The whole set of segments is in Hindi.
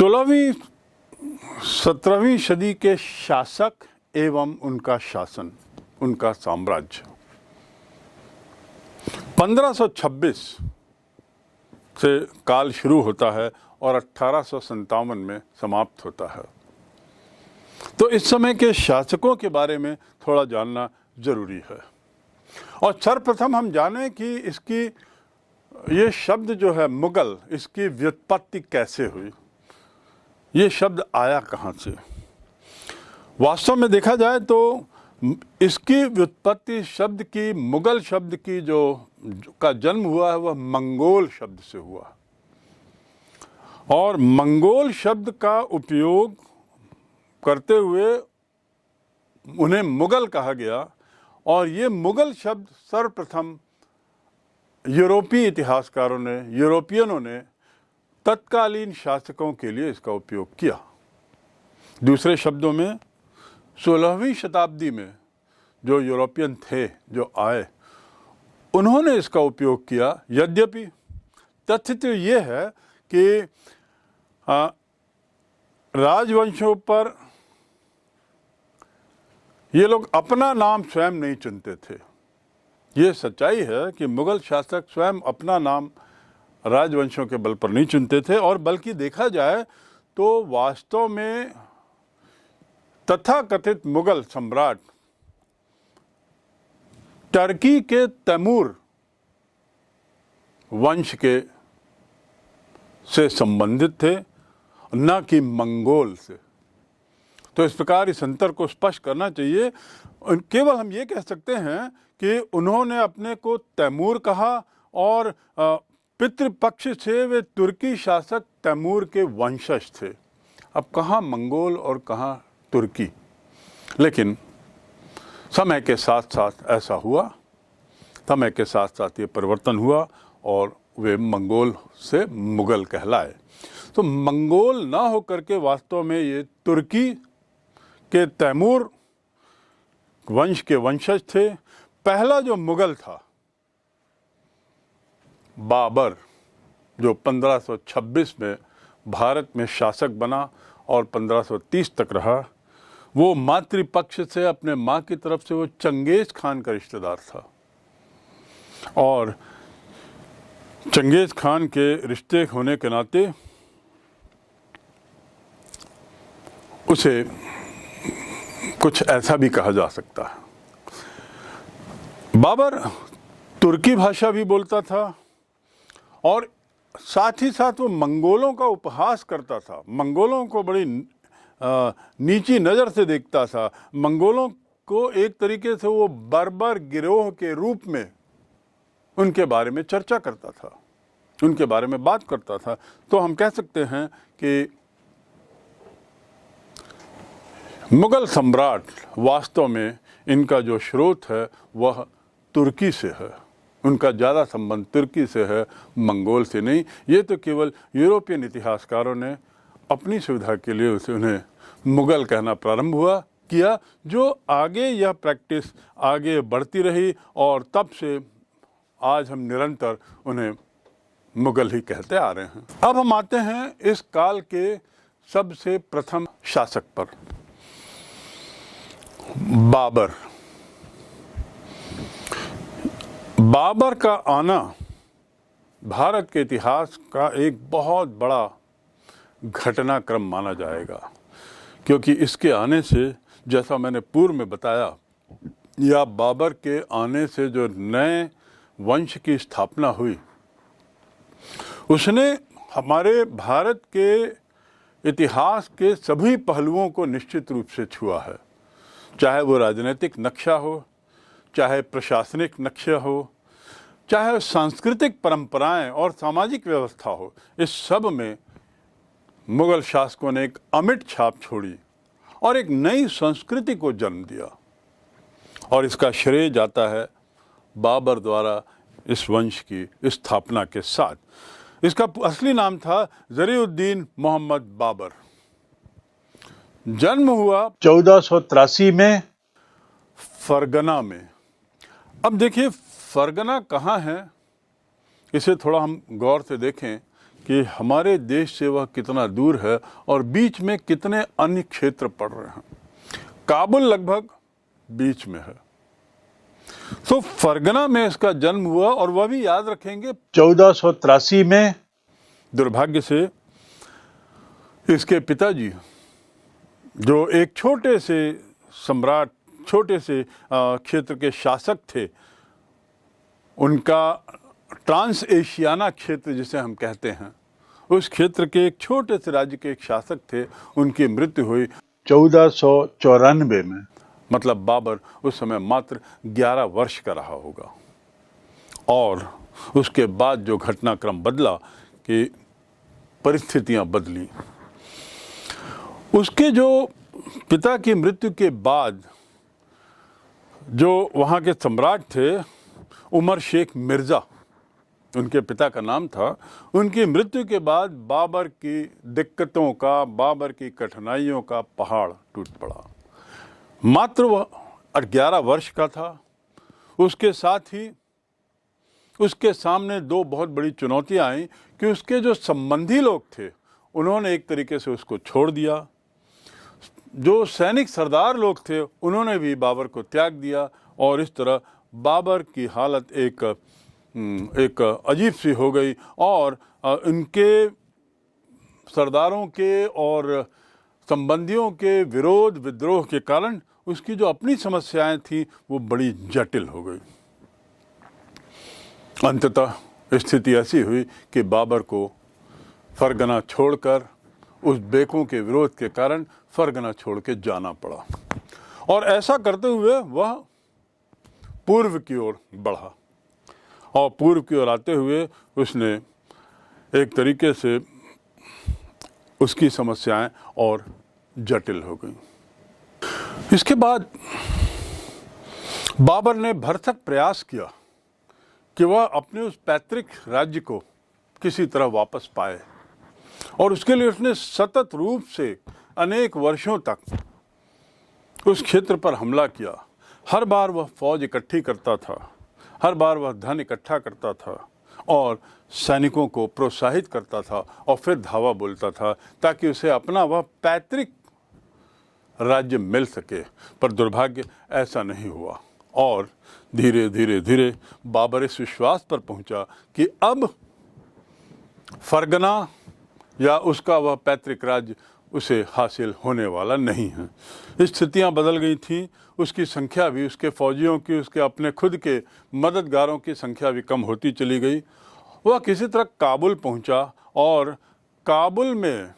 16वीं 17वीं सदी के शासक एवं उनका शासन, उनका साम्राज्य 1526 से काल शुरू होता है और 1857 में समाप्त होता है। तो इस समय के शासकों के बारे में थोड़ा जानना जरूरी है। और सर्वप्रथम हम जानें कि इसकी ये शब्द जो है मुगल, इसकी व्युत्पत्ति कैसे हुई, ये शब्द आया कहाँ से। वास्तव में देखा जाए तो इसकी व्युत्पत्ति शब्द की, मुगल शब्द की जो का जन्म हुआ है वह मंगोल शब्द से हुआ। और मंगोल शब्द का उपयोग करते हुए उन्हें मुगल कहा गया। और ये मुगल शब्द सर्वप्रथम यूरोपीय इतिहासकारों ने, यूरोपियनों ने तत्कालीन शासकों के लिए इसका उपयोग किया। दूसरे शब्दों में 16वीं शताब्दी में जो यूरोपियन थे, जो आए, उन्होंने इसका उपयोग किया। यद्यपि तथ्य तो ये है कि राजवंशों पर ये लोग अपना नाम स्वयं नहीं चुनते थे। ये सच्चाई है कि मुगल शासक स्वयं अपना नाम राजवंशों के बल पर नहीं चुनते थे। और बल्कि देखा जाए तो वास्तव में तथाकथित मुगल सम्राट टर्की के तैमूर वंश के से संबंधित थे, न कि मंगोल से। तो इस प्रकार इस अंतर को स्पष्ट करना चाहिए। केवल हम ये कह सकते हैं कि उन्होंने अपने को तैमूर कहा और पितृपक्ष से वे तुर्की शासक तैमूर के वंशज थे। अब कहाँ मंगोल और कहाँ तुर्की। लेकिन समय के साथ साथ ऐसा हुआ, समय के साथ साथ ये परिवर्तन हुआ और वे मंगोल से मुगल कहलाए। तो मंगोल ना होकर के वास्तव में ये तुर्की के तैमूर वंश के वंशज थे। पहला जो मुगल था बाबर, जो 1526 में भारत में शासक बना और 1530 तक रहा, वो मातृपक्ष से, अपने माँ की तरफ से वो चंगेज खान का रिश्तेदार था। और चंगेज खान के रिश्ते होने के नाते उसे कुछ ऐसा भी कहा जा सकता है। बाबर तुर्की भाषा भी बोलता था और साथ ही साथ वो मंगोलों का उपहास करता था, मंगोलों को बड़ी नीची नज़र से देखता था। मंगोलों को एक तरीके से वो बर्बर गिरोह के रूप में उनके बारे में चर्चा करता था, उनके बारे में बात करता था। तो हम कह सकते हैं कि मुगल सम्राट वास्तव में इनका जो स्रोत है वह तुर्की से है, उनका ज़्यादा संबंध तुर्की से है, मंगोल से नहीं। ये तो केवल यूरोपियन इतिहासकारों ने अपनी सुविधा के लिए उन्हें मुगल कहना प्रारंभ किया, जो आगे यह प्रैक्टिस आगे बढ़ती रही और तब से आज हम निरंतर उन्हें मुगल ही कहते आ रहे हैं। अब हम आते हैं इस काल के सबसे प्रथम शासक पर, बाबर। बाबर का आना भारत के इतिहास का एक बहुत बड़ा घटनाक्रम माना जाएगा, क्योंकि इसके आने से, जैसा मैंने पूर्व में बताया, या बाबर के आने से जो नए वंश की स्थापना हुई, उसने हमारे भारत के इतिहास के सभी पहलुओं को निश्चित रूप से छुआ है। चाहे वो राजनीतिक नक्शा हो, चाहे प्रशासनिक नक्शा हो, चाहे सांस्कृतिक परंपराएं और सामाजिक व्यवस्था हो, इस सब में मुगल शासकों ने एक अमिट छाप छोड़ी और एक नई संस्कृति को जन्म दिया। और इसका श्रेय जाता है बाबर द्वारा इस वंश की स्थापना के साथ। इसका असली नाम था ज़रीउद्दीन मोहम्मद बाबर। जन्म हुआ 1483 में फरगना में। अब देखिए फरगना कहाँ है, इसे थोड़ा हम गौर से देखें कि हमारे देश से वह कितना दूर है और बीच में कितने अन्य क्षेत्र पड़ रहे हैं। काबुल लगभग बीच में है। तो फरगना में इसका जन्म हुआ और वह भी याद रखेंगे 1483 में। दुर्भाग्य से इसके पिताजी, जो एक छोटे से सम्राट, छोटे से क्षेत्र के शासक थे, उनका ट्रांस एशियाना क्षेत्र जिसे हम कहते हैं, उस क्षेत्र के एक छोटे से राज्य के एक शासक थे, उनकी मृत्यु हुई 1494 में। मतलब बाबर उस समय मात्र 11 वर्ष का रहा होगा। और उसके बाद जो घटनाक्रम बदला, कि परिस्थितियां बदली, उसके जो पिता की मृत्यु के बाद जो वहाँ के सम्राट थे, उमर शेख मिर्ज़ा उनके पिता का नाम था, उनकी मृत्यु के बाद बाबर की दिक्कतों का, बाबर की कठिनाइयों का पहाड़ टूट पड़ा। मात्र वह 11 वर्ष का था। उसके साथ ही उसके सामने दो बहुत बड़ी चुनौतियां आई कि उसके जो संबंधी लोग थे, उन्होंने एक तरीके से उसको छोड़ दिया। जो सैनिक सरदार लोग थे, उन्होंने भी बाबर को त्याग दिया। और इस तरह बाबर की हालत एक अजीब सी हो गई। और इनके सरदारों के और संबंधियों के विरोध विद्रोह के कारण उसकी जो अपनी समस्याएं थी, वो बड़ी जटिल हो गई। अंततः स्थिति ऐसी हुई कि बाबर को फरगना छोड़कर, उस बेकों के विरोध के कारण फरगना छोड़ के जाना पड़ा। और ऐसा करते हुए वह पूर्व की ओर बढ़ा। और पूर्व की ओर आते हुए उसने एक तरीके से उसकी समस्याएं और जटिल हो गई। इसके बाद बाबर ने भरसक प्रयास किया कि वह अपने उस पैतृक राज्य को किसी तरह वापस पाए। और उसके लिए उसने सतत रूप से अनेक वर्षों तक उस क्षेत्र पर हमला किया। हर बार वह फौज इकट्ठी करता था, हर बार वह धन इकट्ठा करता था और सैनिकों को प्रोत्साहित करता था और फिर धावा बोलता था, ताकि उसे अपना वह पैतृक राज्य मिल सके। पर दुर्भाग्य ऐसा नहीं हुआ। और धीरे धीरे धीरे बाबर इस विश्वास पर पहुंचा कि अब फरगना या उसका वह पैतृक राज्य उसे हासिल होने वाला नहीं है। स्थितियां बदल गई थीं। उसकी संख्या भी, उसके फौजियों की, उसके अपने खुद के मददगारों की संख्या भी कम होती चली गई। वह किसी तरह काबुल पहुंचा और काबुल में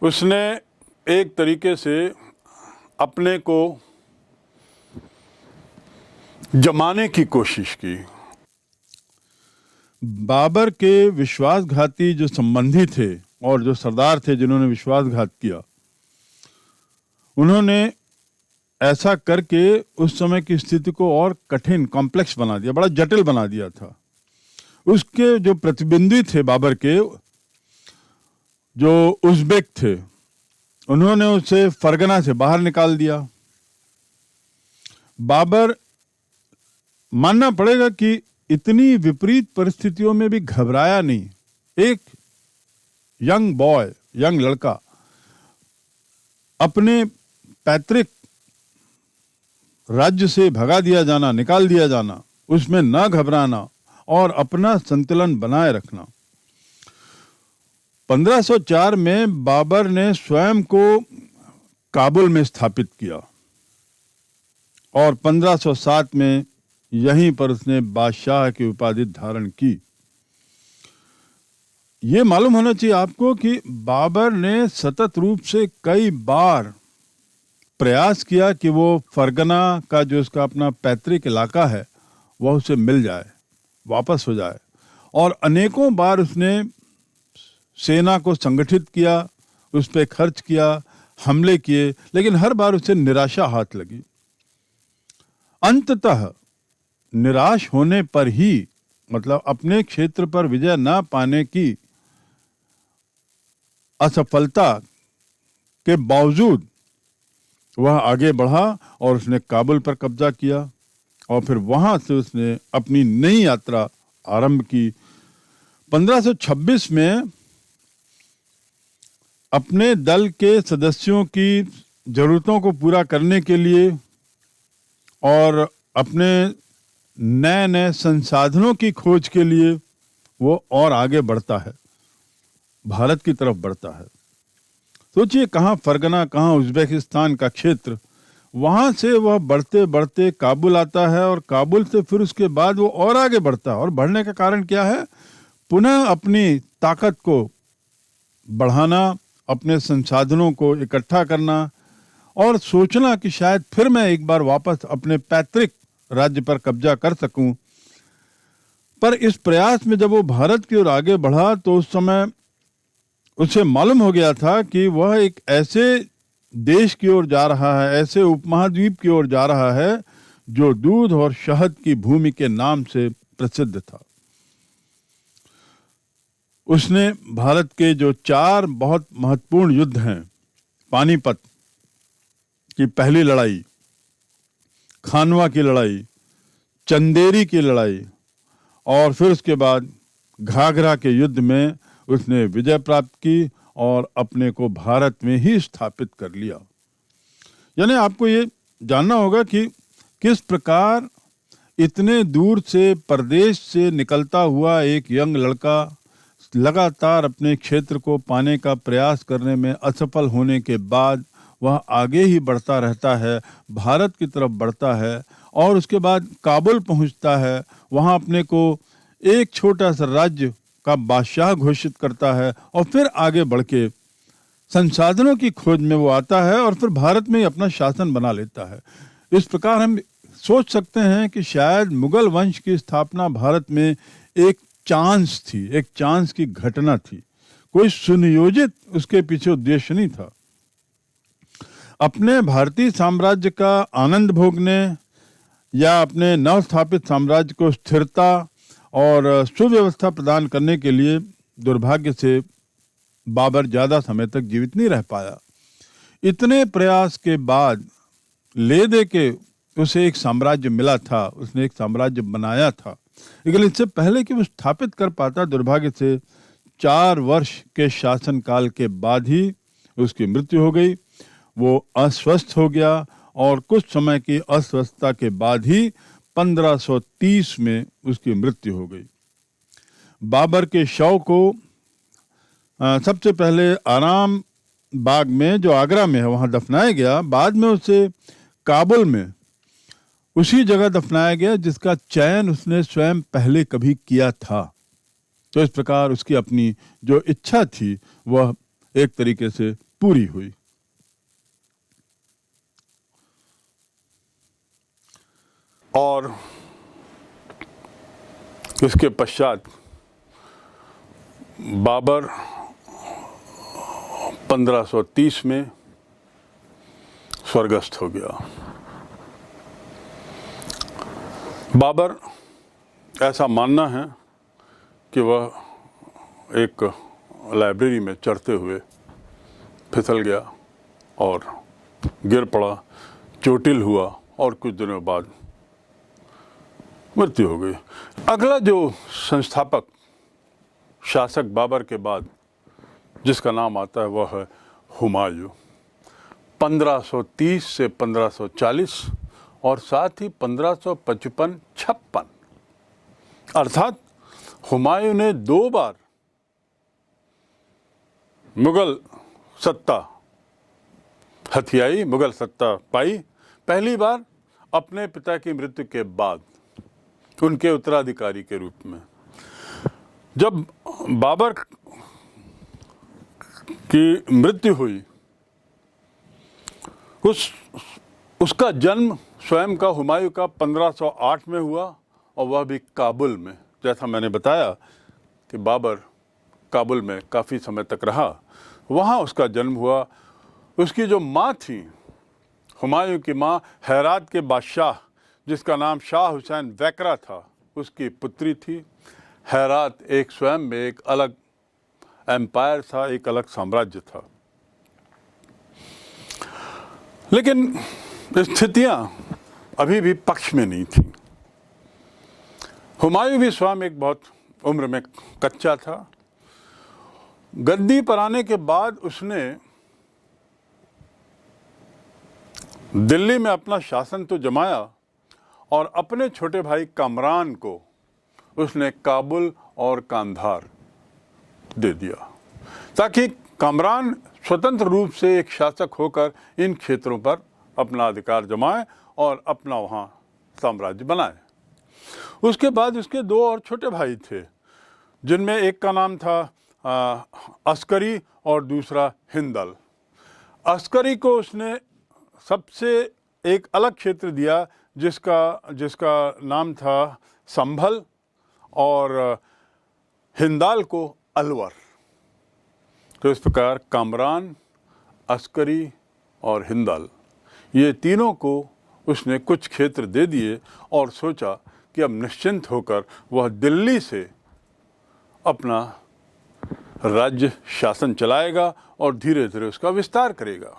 उसने एक तरीके से अपने को जमाने की कोशिश की। बाबर के विश्वासघाती जो संबंधी थे और जो सरदार थे जिन्होंने विश्वासघात किया, उन्होंने ऐसा करके उस समय की स्थिति को और कठिन, कॉम्प्लेक्स बना दिया, बड़ा जटिल बना दिया था। उसके जो प्रतिद्वंदी थे बाबर के, जो उज़्बेक थे, उन्होंने उसे फरगना से बाहर निकाल दिया। बाबर, मानना पड़ेगा कि इतनी विपरीत परिस्थितियों में भी घबराया नहीं। एक यंग बॉय, यंग लड़का, अपने पैतृक राज्य से भगा दिया जाना, निकाल दिया जाना, उसमें न घबराना और अपना संतुलन बनाए रखना। 1504 में बाबर ने स्वयं को काबुल में स्थापित किया और 1507 में यहीं पर उसने बादशाह की उपाधि धारण की। ये मालूम होना चाहिए आपको कि बाबर ने सतत रूप से कई बार प्रयास किया कि वो फरगना का जो उसका अपना पैतृक इलाका है वह उसे मिल जाए, वापस हो जाए। और अनेकों बार उसने सेना को संगठित किया, उस पर खर्च किया, हमले किए, लेकिन हर बार उसे निराशा हाथ लगी। अंततः निराश होने पर ही, मतलब अपने क्षेत्र पर विजय न पाने की असफलता के बावजूद वह आगे बढ़ा और उसने काबुल पर कब्जा किया और फिर वहां से उसने अपनी नई यात्रा आरंभ की। 1526 में अपने दल के सदस्यों की जरूरतों को पूरा करने के लिए और अपने नए नए संसाधनों की खोज के लिए वो और आगे बढ़ता है, भारत की तरफ बढ़ता है। सोचिए, कहाँ फरगना, कहाँ उज्बेकिस्तान का क्षेत्र, वहाँ से वह बढ़ते बढ़ते काबुल आता है और काबुल से फिर उसके बाद वो और आगे बढ़ता है। और बढ़ने का कारण क्या है? पुनः अपनी ताकत को बढ़ाना, अपने संसाधनों को इकट्ठा करना और सोचना कि शायद फिर मैं एक बार वापस अपने पैतृक राज्य पर कब्जा कर सकूं। पर इस प्रयास में जब वो भारत की ओर आगे बढ़ा तो उस समय उसे मालूम हो गया था कि वह एक ऐसे देश की ओर जा रहा है, ऐसे उपमहाद्वीप की ओर जा रहा है जो दूध और शहद की भूमि के नाम से प्रसिद्ध था। उसने भारत के जो 4 बहुत महत्वपूर्ण युद्ध हैं, पानीपत की पहली लड़ाई, खानवा की लड़ाई, चंदेरी की लड़ाई और फिर उसके बाद घाघरा के युद्ध में उसने विजय प्राप्त की और अपने को भारत में ही स्थापित कर लिया। यानी आपको ये जानना होगा कि किस प्रकार इतने दूर से परदेश से निकलता हुआ एक यंग लड़का लगातार अपने क्षेत्र को पाने का प्रयास करने में असफल होने के बाद वह आगे ही बढ़ता रहता है, भारत की तरफ बढ़ता है और उसके बाद काबुल पहुंचता है। वहां अपने को एक छोटा सा राज्य का बादशाह घोषित करता है और फिर आगे बढ़ के संसाधनों की खोज में वो आता है और फिर भारत में ही अपना शासन बना लेता है। इस प्रकार हम सोच सकते हैं कि शायद मुगल वंश की स्थापना भारत में एक चांस थी, एक चांस की घटना थी, कोई सुनियोजित उसके पीछे उद्देश्य नहीं था। अपने भारतीय साम्राज्य का आनंद भोगने या अपने नवस्थापित साम्राज्य को स्थिरता और सुव्यवस्था प्रदान करने के लिए दुर्भाग्य से बाबर ज़्यादा समय तक जीवित नहीं रह पाया। इतने प्रयास के बाद ले दे के उसे एक साम्राज्य मिला था, उसने एक साम्राज्य बनाया था, लेकिन इससे पहले कि वो स्थापित कर पाता, दुर्भाग्य से 4 वर्ष के शासनकाल के बाद ही उसकी मृत्यु हो गई। वो अस्वस्थ हो गया और कुछ समय की अस्वस्थता के बाद ही 1530 में उसकी मृत्यु हो गई। बाबर के शव को सबसे पहले आराम बाग में, जो आगरा में है, वहाँ दफनाया गया। बाद में उसे काबुल में उसी जगह दफनाया गया जिसका चयन उसने स्वयं पहले कभी किया था। तो इस प्रकार उसकी अपनी जो इच्छा थी वह एक तरीके से पूरी हुई। और इसके पश्चात बाबर 1530 में स्वर्गस्थ हो गया। बाबर, ऐसा मानना है कि वह एक लाइब्रेरी में चढ़ते हुए फिसल गया और गिर पड़ा, चोटिल हुआ और कुछ दिनों बाद मृत्यु हो गई। अगला जो संस्थापक शासक बाबर के बाद जिसका नाम आता है वह है हुमायूं। 1530 से 1540 और साथ ही 1555-56, अर्थात हुमायूं ने 2 बार मुगल सत्ता हथियाई, मुगल सत्ता पाई। पहली बार अपने पिता की मृत्यु के बाद उनके उत्तराधिकारी के रूप में। जब बाबर की मृत्यु हुई, उसका जन्म स्वयं का, हुमायूं का 1508 में हुआ और वह भी काबुल में। जैसा मैंने बताया कि बाबर काबुल में काफ़ी समय तक रहा, वहाँ उसका जन्म हुआ। उसकी जो माँ थी, हुमायूं की माँ, हेरात के बादशाह जिसका नाम शाह हुसैन वैकरा था, उसकी पुत्री थी। हेरात एक स्वयं में एक अलग एम्पायर था, एक अलग साम्राज्य था। लेकिन स्थितियां अभी भी पक्ष में नहीं थी। हुमायूं भी स्वयं एक बहुत उम्र में कच्चा था। गद्दी पर आने के बाद उसने दिल्ली में अपना शासन तो जमाया और अपने छोटे भाई कामरान को उसने काबुल और कांधार दे दिया, ताकि कामरान स्वतंत्र रूप से एक शासक होकर इन क्षेत्रों पर अपना अधिकार जमाए और अपना वहाँ साम्राज्य बनाए। उसके बाद उसके दो और छोटे भाई थे, जिनमें एक का नाम था अस्करी और दूसरा हिंदल। अस्करी को उसने सबसे एक अलग क्षेत्र दिया जिसका नाम था संभल, और हिंदाल को अलवर। तो इस प्रकार कामरान, अस्करी और हिंदाल, ये तीनों को उसने कुछ क्षेत्र दे दिए और सोचा कि अब निश्चिंत होकर वह दिल्ली से अपना राज्य शासन चलाएगा और धीरे धीरे उसका विस्तार करेगा।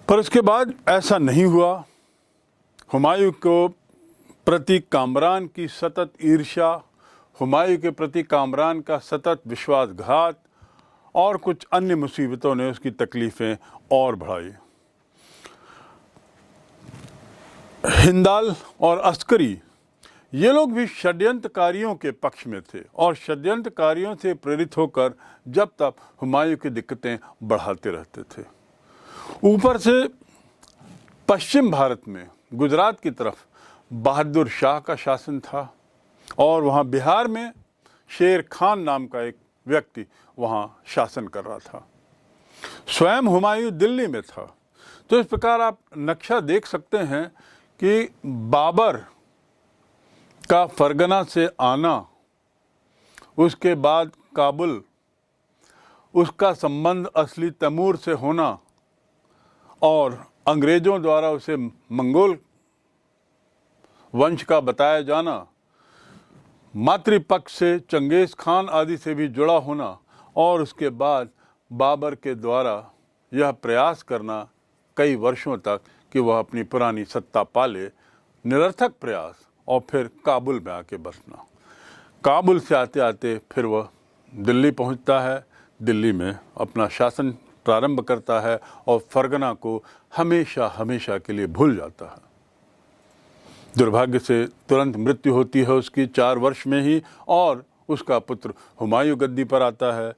पर उसके बाद ऐसा नहीं हुआ। हुमायूं को प्रति कामरान की सतत ईर्ष्या, हुमायूं के प्रति कामरान का सतत विश्वासघात और कुछ अन्य मुसीबतों ने उसकी तकलीफ़ें और बढ़ाई। हिंदाल और अस्करी, ये लोग भी षड्यंत्रकारियों के पक्ष में थे और षड्यंत्रकारियों से प्रेरित होकर जब तक हुमायूं की दिक्कतें बढ़ाते रहते थे। ऊपर से पश्चिम भारत में गुजरात की तरफ बहादुर शाह का शासन था और वहाँ बिहार में शेर खान नाम का एक व्यक्ति वहाँ शासन कर रहा था। स्वयं हुमायूं दिल्ली में था। तो इस प्रकार आप नक्शा देख सकते हैं कि बाबर का फरगना से आना, उसके बाद काबुल, उसका संबंध असली तैमूर से होना और अंग्रेज़ों द्वारा उसे मंगोल वंश का बताया जाना, मातृपक्ष से चंगेज़ खान आदि से भी जुड़ा होना और उसके बाद बाबर के द्वारा यह प्रयास करना कई वर्षों तक कि वह अपनी पुरानी सत्ता पाले, निरर्थक प्रयास, और फिर काबुल में आके बसना। काबुल से आते आते फिर वह दिल्ली पहुंचता है, दिल्ली में अपना शासन प्रारंभ करता है और फरगना को हमेशा हमेशा के लिए भूल जाता है। दुर्भाग्य से तुरंत मृत्यु होती है उसकी 4 वर्ष में ही, और उसका पुत्र हुमायूं गद्दी पर आता है,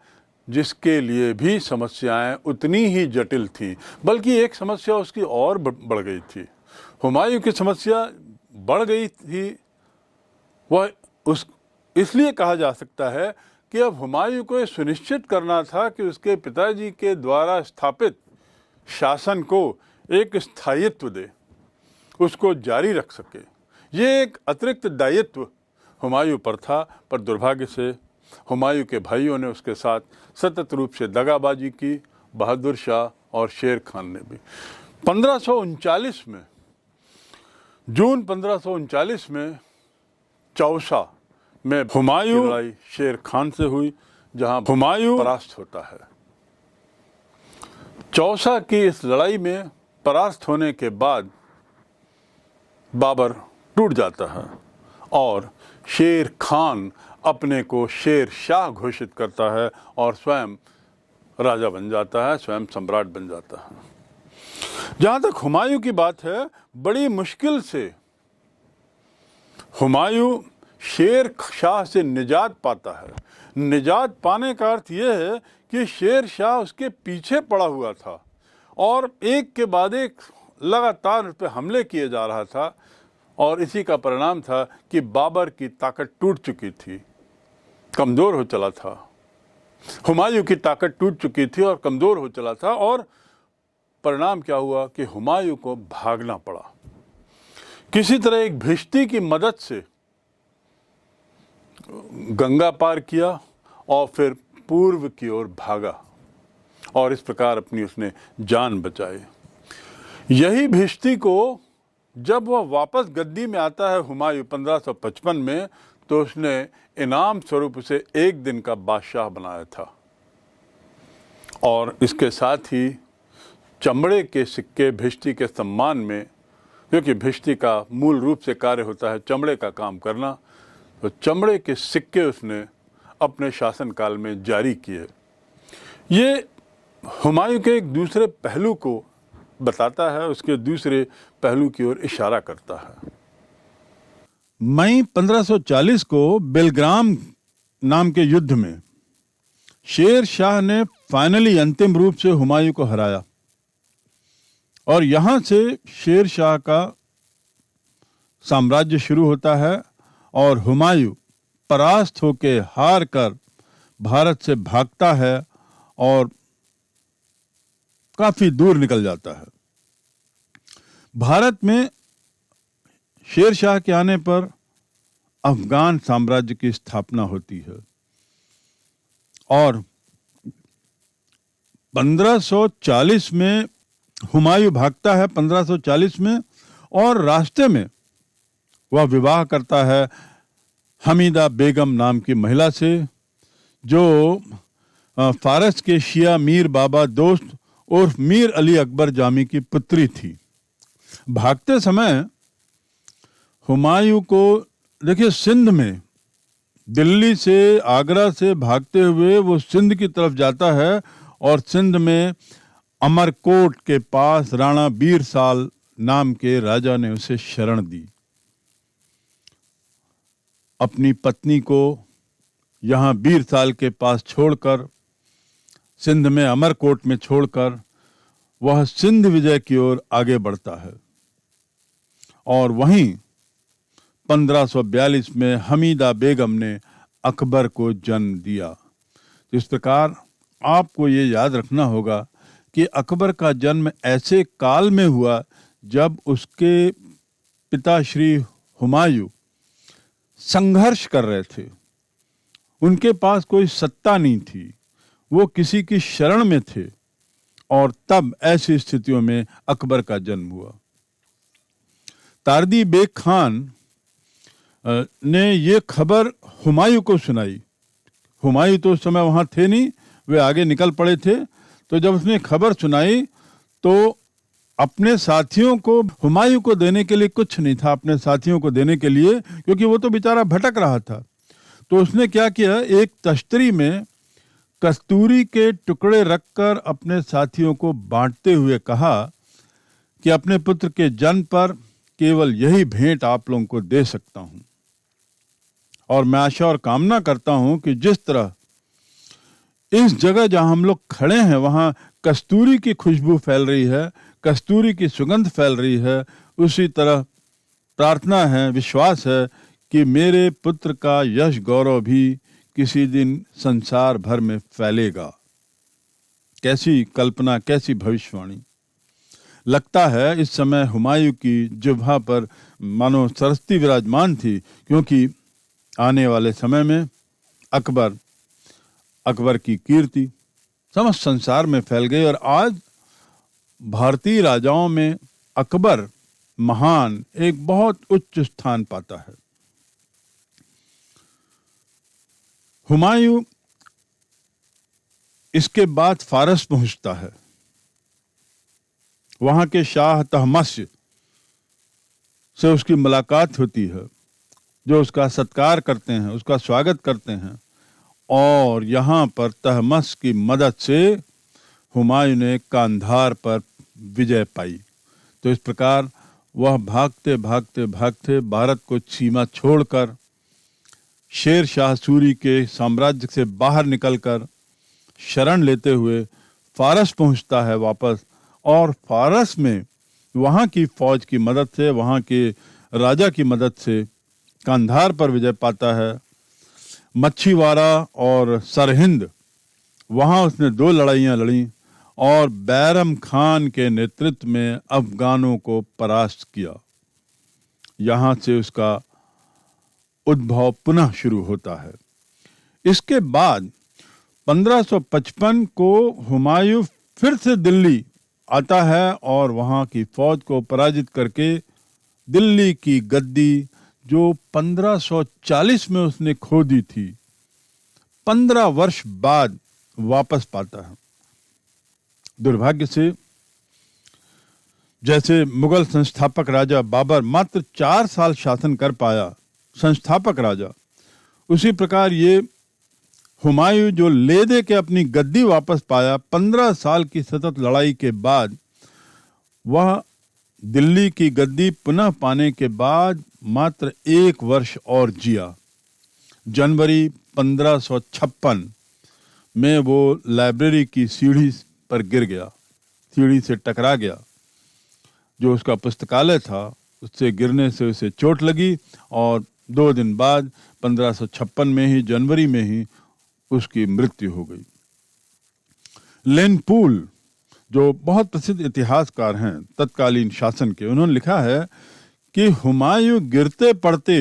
जिसके लिए भी समस्याएं उतनी ही जटिल थी, बल्कि एक समस्या उसकी और बढ़ गई थी। हुमायूं की समस्या बढ़ गई थी, वह इसलिए कहा जा सकता है कि अब हुमायूं को यह सुनिश्चित करना था कि उसके पिताजी के द्वारा स्थापित शासन को एक स्थायित्व दे, उसको जारी रख सके। ये एक अतिरिक्त दायित्व हुमायूं पर था, पर दुर्भाग्य से हुमायूं के भाइयों ने उसके साथ सतत रूप से दगाबाजी की, बहादुर शाह और शेर खान ने भी। 1539 में, जून 1539 में चौसा में हुमायूं की लड़ाई शेर खान से हुई, जहां हुमायूं परास्त होता है। चौसा की इस लड़ाई में परास्त होने के बाद बाबर टूट जाता है और शेर खान अपने को शेर शाह घोषित करता है और स्वयं राजा बन जाता है, स्वयं सम्राट बन जाता है। जहाँ तक हुमायूं की बात है, बड़ी मुश्किल से हुमायूं शेर शाह से निजात पाता है। निजात पाने का अर्थ यह है कि शेर शाह उसके पीछे पड़ा हुआ था और एक के बाद एक लगातार उस पर हमले किए जा रहा था, और इसी का परिणाम था कि बाबर की ताकत टूट चुकी थी, कमज़ोर हो चला था। हुमायूं की ताकत टूट चुकी थी और कमज़ोर हो चला था, और परिणाम क्या हुआ कि हुमायूं को भागना पड़ा। किसी तरह एक भिश्ती की मदद से गंगा पार किया और फिर पूर्व की ओर भागा और इस प्रकार अपनी उसने जान बचाई। यही भिश्ती को जब वह वापस गद्दी में आता है हुमायूं 1555 में, तो उसने इनाम स्वरूप उसे 1 दिन का बादशाह बनाया था। और इसके साथ ही चमड़े के सिक्के भिश्ती के सम्मान में, क्योंकि भिश्ती का मूल रूप से कार्य होता है चमड़े का काम करना, तो चमड़े के सिक्के उसने अपने शासनकाल में जारी किए। ये हुमायूं के एक दूसरे पहलू को बताता है, उसके दूसरे पहलू की ओर इशारा करता है। मई 1540 को बेलग्राम नाम के युद्ध में शेर शाह ने फाइनली अंतिम रूप से हुमायूं को हराया और यहां से शेर शाह का साम्राज्य शुरू होता है और हुमायूं परास्त होकर हार कर भारत से भागता है और काफी दूर निकल जाता है। भारत में शेर शाह के आने पर अफगान साम्राज्य की स्थापना होती है और 1540 में हुमायूं भागता है 1540 में, और रास्ते में वह विवाह करता है हमीदा बेगम नाम की महिला से, जो फारस के शिया मीर बाबा दोस्त उर्फ मीर अली अकबर जामी की पुत्री थी। भागते समय हुमायूं को देखिए, सिंध में दिल्ली से, आगरा से भागते हुए वो सिंध की तरफ जाता है और सिंध में अमरकोट के पास राणा बीरसाल नाम के राजा ने उसे शरण दी। अपनी पत्नी को यहाँ बीरसाल के पास छोड़कर, सिंध में अमरकोट में छोड़कर वह सिंध विजय की ओर आगे बढ़ता है और वहीं 1542 में हमीदा बेगम ने अकबर को जन्म दिया। इस प्रकार आपको ये याद रखना होगा कि अकबर का जन्म ऐसे काल में हुआ जब उसके पिता श्री हुमायूं संघर्ष कर रहे थे। उनके पास कोई सत्ता नहीं थी, वो किसी की शरण में थे और तब ऐसी स्थितियों में अकबर का जन्म हुआ। तारदी बेग खान ने ये खबर हुमायूं को सुनाई। हुमायूं तो उस समय वहां थे नहीं, वे आगे निकल पड़े थे। तो जब उसने खबर सुनाई तो अपने साथियों को, हुमायूं को देने के लिए कुछ नहीं था अपने साथियों को देने के लिए, क्योंकि वो तो बेचारा भटक रहा था। तो उसने क्या किया, एक तश्तरी में कस्तूरी के टुकड़े रखकर अपने साथियों को बांटते हुए कहा कि अपने पुत्र के जन्म पर केवल यही भेंट आप लोगों को दे सकता हूं और मैं आशा और कामना करता हूं कि जिस तरह इस जगह जहां हम लोग खड़े हैं वहां कस्तूरी की खुशबू फैल रही है, कस्तूरी की सुगंध फैल रही है, उसी तरह प्रार्थना है, विश्वास है कि मेरे पुत्र का यश गौरव भी किसी दिन संसार भर में फैलेगा। कैसी कल्पना, कैसी भविष्यवाणी। लगता है इस समय हुमायूं की जिह्वा पर मानो सरस्वती विराजमान थी, क्योंकि आने वाले समय में अकबर की कीर्ति समस्त संसार में फैल गई और आज भारतीय राजाओं में अकबर महान एक बहुत उच्च स्थान पाता है। हुमायूं इसके बाद फारस पहुंचता है। वहां के शाह तहमस्य से उसकी मुलाकात होती है, जो उसका सत्कार करते हैं, उसका स्वागत करते हैं और यहाँ पर तहमस की मदद से हुमायूं ने कांधार पर विजय पाई। तो इस प्रकार वह भागते भागते भागते भारत को सीमा छोड़कर शेर शाह सूरी के साम्राज्य से बाहर निकलकर शरण लेते हुए फारस पहुंचता है वापस, और फारस में वहाँ की फौज की मदद से, वहाँ के राजा की मदद से कांधार पर विजय पाता है। मच्छीवाड़ा और सरहिंद, वहाँ उसने 2 लड़ाइयाँ लड़ी और बैरम खान के नेतृत्व में अफगानों को परास्त किया। यहाँ से उसका उद्भव पुनः शुरू होता है। इसके बाद 1555 को हुमायूं फिर से दिल्ली आता है और वहाँ की फौज को पराजित करके दिल्ली की गद्दी, जो 1540 में उसने खो दी थी, 15 वर्ष बाद वापस पाता है। दुर्भाग्य से जैसे मुगल संस्थापक राजा बाबर मात्र 4 साल शासन कर पाया, संस्थापक राजा, उसी प्रकार ये हुमायूं जो ले दे के अपनी गद्दी वापस पाया, 15 साल की सतत लड़ाई के बाद वह दिल्ली की गद्दी पुनः पाने के बाद मात्र 1 वर्ष और जिया। जनवरी 1556 में वो लाइब्रेरी की सीढ़ी पर गिर गया, सीढ़ी से टकरा गया। जो उसका पुस्तकालय था उससे गिरने से उसे चोट लगी और 2 दिन बाद 1556 में ही, जनवरी में ही उसकी मृत्यु हो गई। लेन पूल जो बहुत प्रसिद्ध इतिहासकार हैं तत्कालीन शासन के, उन्होंने लिखा है कि हुमायूं गिरते पड़ते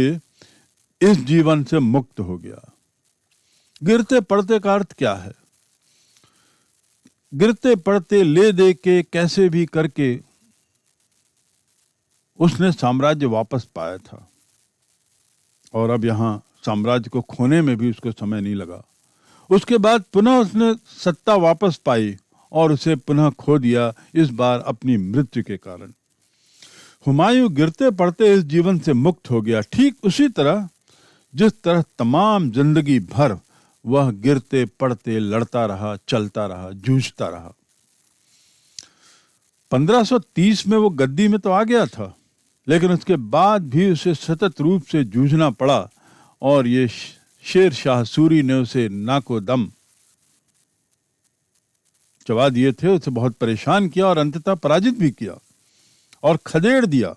इस जीवन से मुक्त हो गया। गिरते पड़ते का अर्थ क्या है? गिरते पड़ते ले दे के कैसे भी करके उसने साम्राज्य वापस पाया था और अब यहां साम्राज्य को खोने में भी उसको समय नहीं लगा। उसके बाद पुनः उसने सत्ता वापस पाई और उसे पुनः खो दिया, इस बार अपनी मृत्यु के कारण। हुमायूं गिरते पड़ते इस जीवन से मुक्त हो गया, ठीक उसी तरह जिस तरह तमाम जिंदगी भर वह गिरते पड़ते लड़ता रहा, चलता रहा, जूझता रहा। 1530 में वो गद्दी में तो आ गया था, लेकिन उसके बाद भी उसे सतत रूप से जूझना पड़ा और ये शेर शाह सूरी ने उसे नाको दम चबा दिए थे, उसे बहुत परेशान किया और अंततः पराजित भी किया और खदेड़ दिया।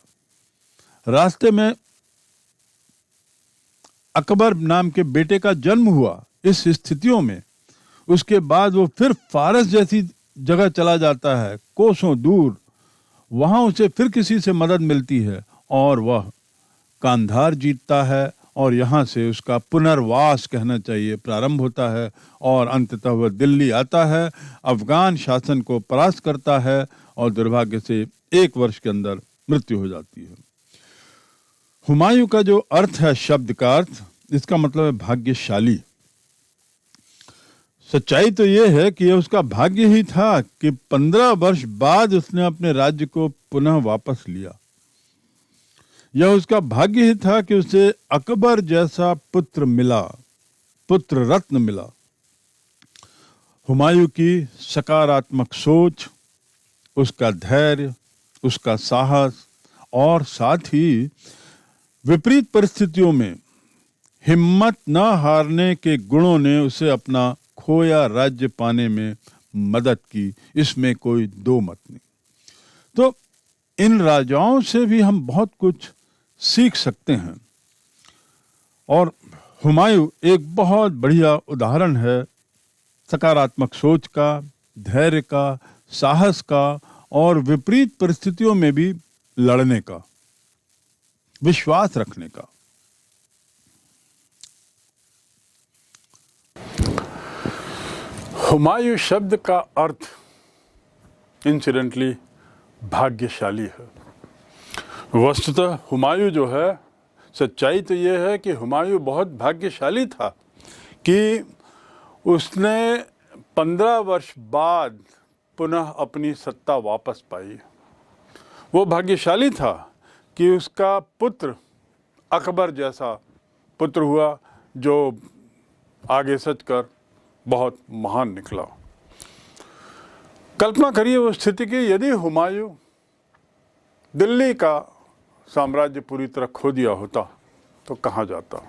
रास्ते में अकबर नाम के बेटे का जन्म हुआ। इस स्थितियों में उसके बाद वो फिर फारस जैसी जगह चला जाता है, कोसों दूर। वहां उसे फिर किसी से मदद मिलती है और वह कांधार जीतता है और यहाँ से उसका पुनर्वास कहना चाहिए प्रारंभ होता है और अंततः वह दिल्ली आता है, अफगान शासन को परास्त करता है और दुर्भाग्य से 1 वर्ष के अंदर मृत्यु हो जाती है। हुमायूं का जो अर्थ है, शब्द का अर्थ, इसका मतलब है भाग्यशाली। सच्चाई तो यह है कि यह उसका भाग्य ही था कि 15 वर्ष बाद उसने अपने राज्य को पुनः वापस लिया। यह उसका भाग्य ही था कि उसे अकबर जैसा पुत्र मिला, पुत्र रत्न मिला। हुमायूं की सकारात्मक सोच, उसका धैर्य, उसका साहस और साथ ही विपरीत परिस्थितियों में हिम्मत न हारने के गुणों ने उसे अपना खोया राज्य पाने में मदद की, इसमें कोई दो मत नहीं। तो इन राजाओं से भी हम बहुत कुछ सीख सकते हैं और हुमायूं एक बहुत बढ़िया उदाहरण है सकारात्मक सोच का, धैर्य का, साहस का और विपरीत परिस्थितियों में भी लड़ने का, विश्वास रखने का। हुमायूं शब्द का अर्थ इंसिडेंटली भाग्यशाली है। वस्तुतः हुमायूं जो है, सच्चाई तो यह है कि हुमायूं बहुत भाग्यशाली था कि उसने 15 वर्ष बाद पुनः अपनी सत्ता वापस पाई। वो भाग्यशाली था कि उसका पुत्र अकबर जैसा पुत्र हुआ जो आगे सचकर बहुत महान निकला। कल्पना करिए उस स्थिति की, यदि हुमायूं दिल्ली का साम्राज्य पूरी तरह खो दिया होता तो कहाँ जाता।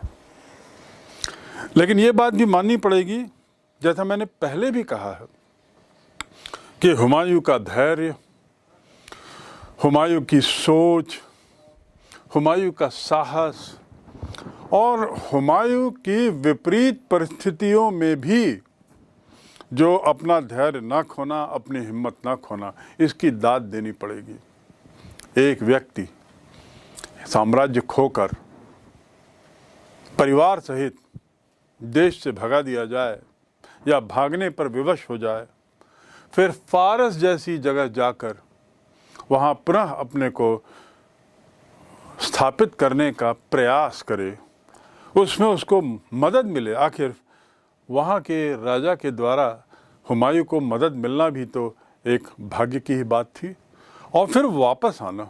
लेकिन ये बात भी माननी पड़ेगी, जैसा मैंने पहले भी कहा है, कि हुमायूं का धैर्य, हुमायूं की सोच, हुमायूं का साहस और हुमायूं की विपरीत परिस्थितियों में भी जो अपना धैर्य ना खोना, अपनी हिम्मत ना खोना, इसकी दाद देनी पड़ेगी। एक व्यक्ति साम्राज्य खोकर परिवार सहित देश से भगा दिया जाए या भागने पर विवश हो जाए, फिर फारस जैसी जगह जाकर वहाँ पुनः अपने को स्थापित करने का प्रयास करे, उसमें उसको मदद मिले। आखिर वहाँ के राजा के द्वारा हुमायूं को मदद मिलना भी तो एक भाग्य की ही बात थी। और फिर वापस आना,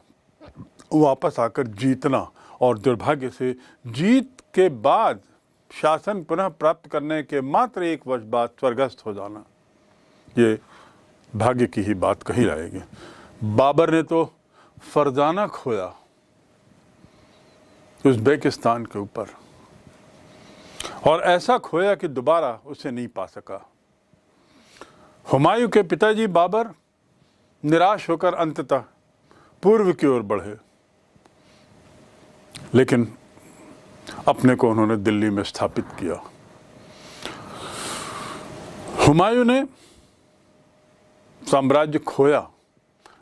वापस आकर जीतना, और दुर्भाग्य से जीत के बाद शासन पुनः प्राप्त करने के मात्र 1 वर्ष बाद स्वर्गस्थ हो जाना, ये भाग्य की ही बात कही जाएगी। बाबर ने तो फरजाना खोया उज़्बेकिस्तान के ऊपर, और ऐसा खोया कि दोबारा उसे नहीं पा सका। हुमायूं के पिताजी बाबर निराश होकर अंततः पूर्व की ओर बढ़े, लेकिन अपने को उन्होंने दिल्ली में स्थापित किया। हुमायूं ने साम्राज्य खोया,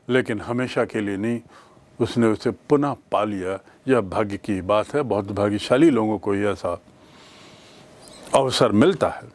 लेकिन हमेशा के लिए नहीं, उसने उसे पुनः पा लिया। यह भाग्य की बात है। बहुत भाग्यशाली लोगों को यह ऐसा अवसर मिलता है।